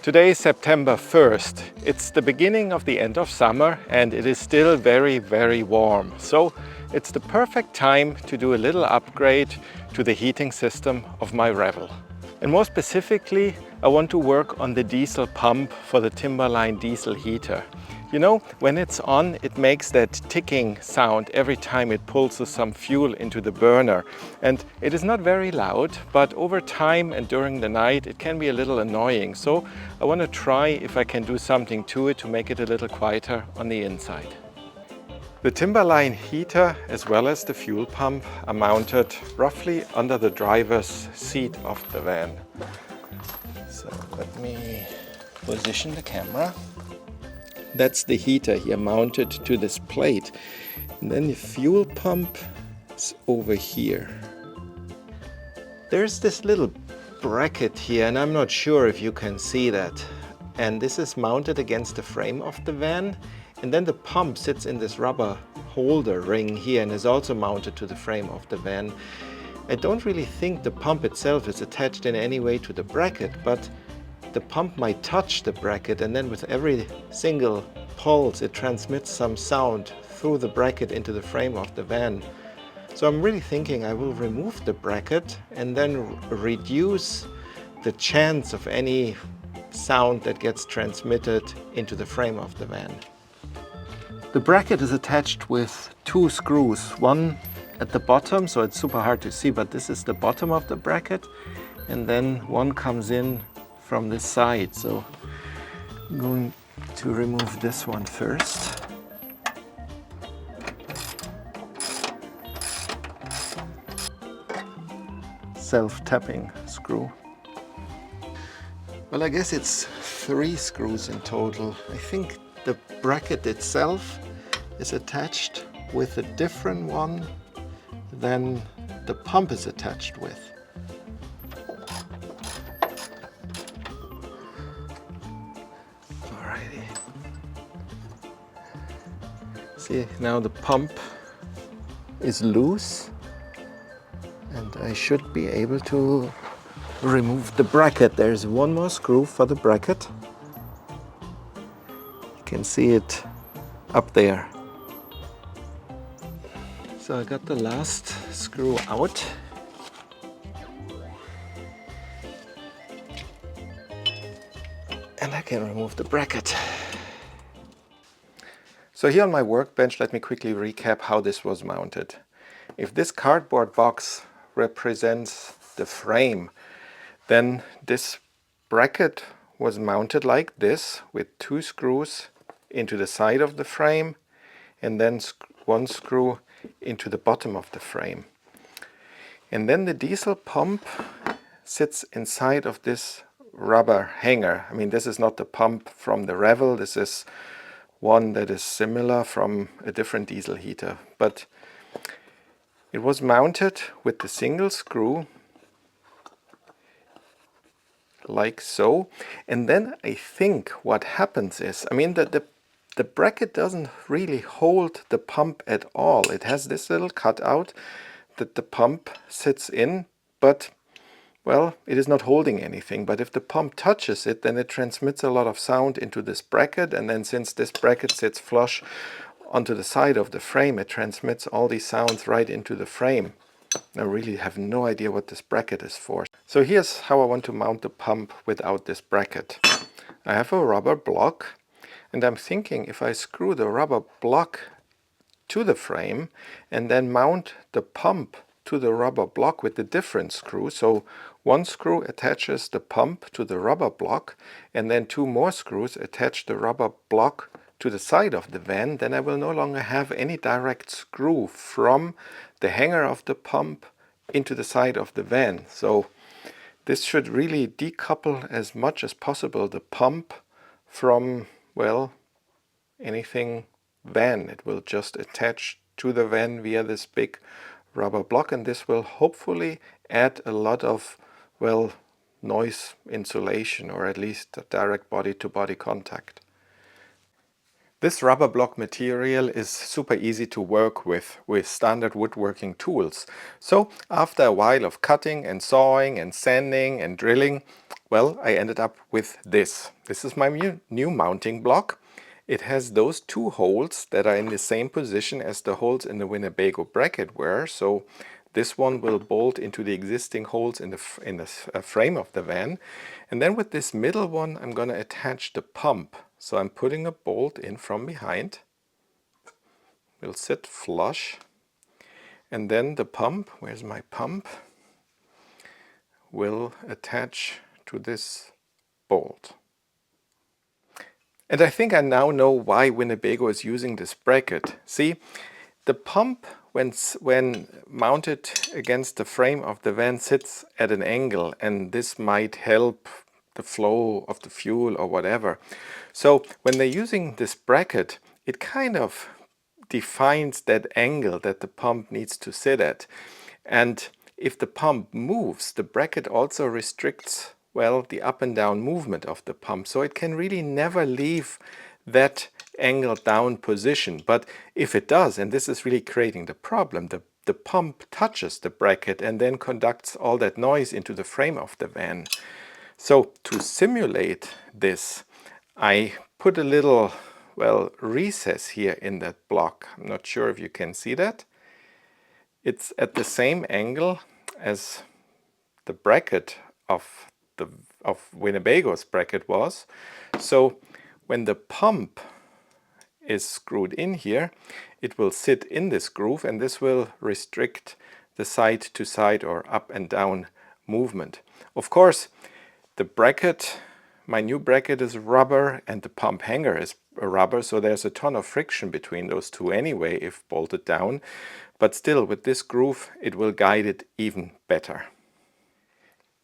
Today is September 1st. It's the beginning of the end of summer and it is still very, very warm. So it's the perfect time to do a little upgrade to the heating system of my Revel. And more specifically, I want to work on the diesel pump for the Timberline Diesel Heater. You know, when it's on, it makes that ticking sound every time it pulls some fuel into the burner. And it is not very loud, but over time and during the night, it can be a little annoying. So I want to try if I can do something to it to make it a little quieter on the inside. The Timberline heater as well as the fuel pump are mounted roughly under the driver's seat of the van. So let me position the camera. That's the heater here mounted to this plate. And then the fuel pump is over here. There's this little bracket here and I'm not sure if you can see that. And this is mounted against the frame of the van. And then the pump sits in this rubber holder ring here and is also mounted to the frame of the van. I don't really think the pump itself is attached in any way to the bracket, but the pump might touch the bracket and then with every single pulse it transmits some sound through the bracket into the frame of the van. So I'm really thinking I will remove the bracket and then reduce the chance of any sound that gets transmitted into the frame of the van. The bracket is attached with two screws, one at the bottom, so it's super hard to see, but this is the bottom of the bracket, and then one comes in from this side. So I'm going to remove this one first. Self-tapping screw. Well, I guess it's 3 screws in total. I think the bracket itself is attached with a different one than the pump is attached with. Alrighty. See, now the pump is loose and I should be able to remove the bracket. There's one more screw for the bracket. You can see it up there. So I got the last screw out. And I can remove the bracket. So here on my workbench, let me quickly recap how this was mounted. If this cardboard box represents the frame, then this bracket was mounted like this with 2 screws into the side of the frame and then one screw into the bottom of the frame. And then the diesel pump sits inside of this rubber hanger. I mean, this is not the pump from the Revel, this is one that is similar from a different diesel heater. But it was mounted with the single screw like so. And then I think what happens is, I mean, the bracket doesn't really hold the pump at all. It has this little cutout that the pump sits in, but, well, it is not holding anything. But if the pump touches it, then it transmits a lot of sound into this bracket, and then since this bracket sits flush onto the side of the frame, it transmits all these sounds right into the frame. I really have no idea what this bracket is for. So here's how I want to mount the pump without this bracket. I have a rubber block. And I'm thinking if I screw the rubber block to the frame and then mount the pump to the rubber block with a different screw. So one screw attaches the pump to the rubber block and then 2 more screws attach the rubber block to the side of the van, then I will no longer have any direct screw from the hanger of the pump into the side of the van. So this should really decouple as much as possible the pump from, well, anything van. It will just attach to the van via this big rubber block, and this will hopefully add a lot of, well, noise insulation, or at least direct body-to-body contact. This rubber block material is super easy to work with standard woodworking tools. So after a while of cutting and sawing and sanding and drilling, well, I ended up with this. This is my new mounting block. It has those two holes that are in the same position as the holes in the Winnebago bracket were. So this one will bolt into the existing holes in the frame of the van. And then with this middle one, I'm going to attach the pump. So I'm putting a bolt in from behind. Will sit flush. And then the pump, where's my pump, will attach to this bolt. And I think I now know why Winnebago is using this bracket. See, the pump, when mounted against the frame of the van, sits at an angle, and this might help the flow of the fuel or whatever. So when they're using this bracket, it kind of defines that angle that the pump needs to sit at. And if the pump moves, the bracket also restricts, well, the up and down movement of the pump. So it can really never leave that angle down position. But if it does, and this is really creating the problem, the pump touches the bracket and then conducts all that noise into the frame of the van. So to simulate this, I put a little, well, recess here in that block. I'm not sure if you can see that. It's at the same angle as the bracket of Winnebago's bracket was. So when the pump is screwed in here, it will sit in this groove, and this will restrict the side to side or up and down movement. Of course, the bracket, my new bracket, is rubber, and the pump hanger is rubber, so there's a ton of friction between those two anyway if bolted down. But still, with this groove, it will guide it even better.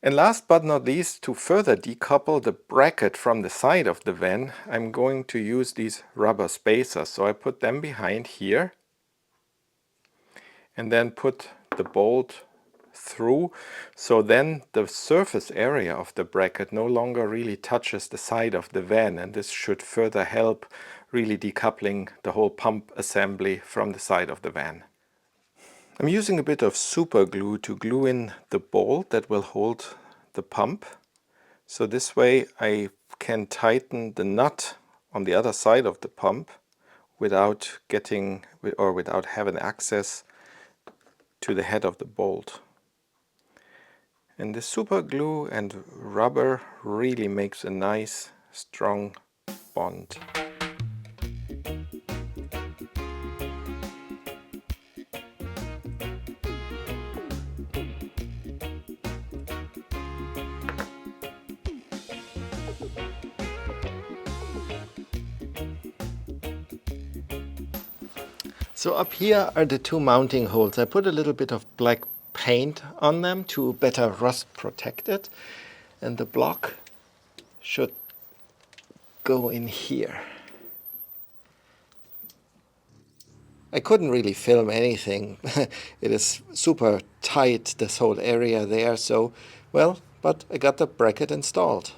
And last but not least, to further decouple the bracket from the side of the van, I'm going to use these rubber spacers. So I put them behind here and then put the bolt through. So then the surface area of the bracket no longer really touches the side of the van, and this should further help really decoupling the whole pump assembly from the side of the van. I'm using a bit of super glue to glue in the bolt that will hold the pump. So this way I can tighten the nut on the other side of the pump without having access to the head of the bolt. And the super glue and rubber really makes a nice strong bond. So up here are the two mounting holes. I put a little bit of black paint on them to better rust protect it. And the block should go in here. I couldn't really film anything. It is super tight, this whole area there. So, well, but I got the bracket installed.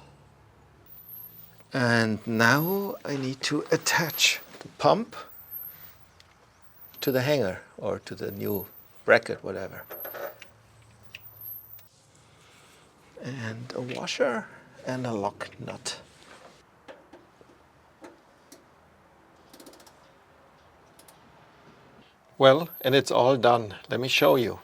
And now I need to attach the pump to the hanger or to the new bracket, whatever. And a washer and a lock nut. Well, and it's all done. Let me show you.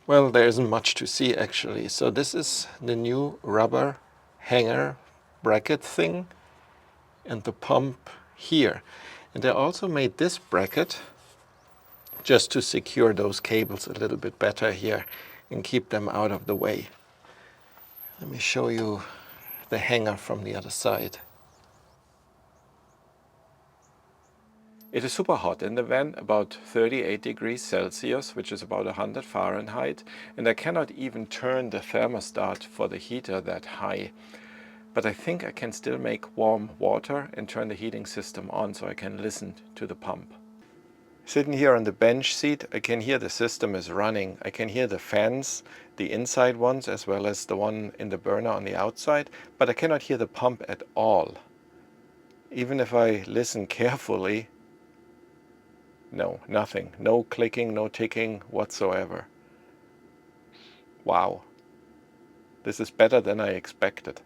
Well, there isn't much to see actually. So this is the new rubber hanger bracket thing and the pump here. And I also made this bracket just to secure those cables a little bit better here and keep them out of the way. Let me show you the hanger from the other side. It is super hot in the van, about 38 degrees Celsius, which is about 100 Fahrenheit, and I cannot even turn the thermostat for the heater that high. But I think I can still make warm water and turn the heating system on so I can listen to the pump. Sitting here on the bench seat, I can hear the system is running. I can hear the fans, the inside ones, as well as the one in the burner on the outside, but I cannot hear the pump at all. even if I listen carefully, no, nothing. No clicking, no ticking whatsoever. Wow. This is better than I expected.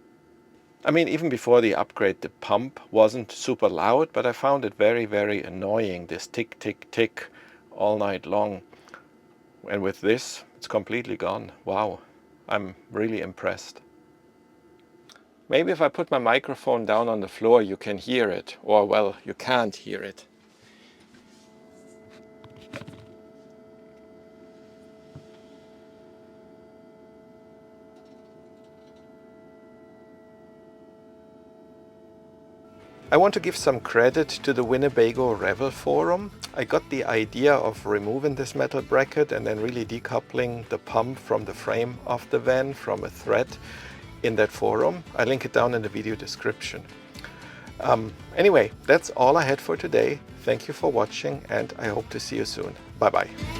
I mean, even before the upgrade, the pump wasn't super loud, but I found it very, very annoying, this tick, tick, tick all night long. And with this, it's completely gone. Wow, I'm really impressed. Maybe if I put my microphone down on the floor, you can hear it. Or, well, you can't hear it. I want to give some credit to the Winnebago Revel forum. I got the idea of removing this metal bracket and then really decoupling the pump from the frame of the van from a thread in that forum. I link it down in the video description. Anyway, that's all I had for today. Thank you for watching and I hope to see you soon. Bye bye.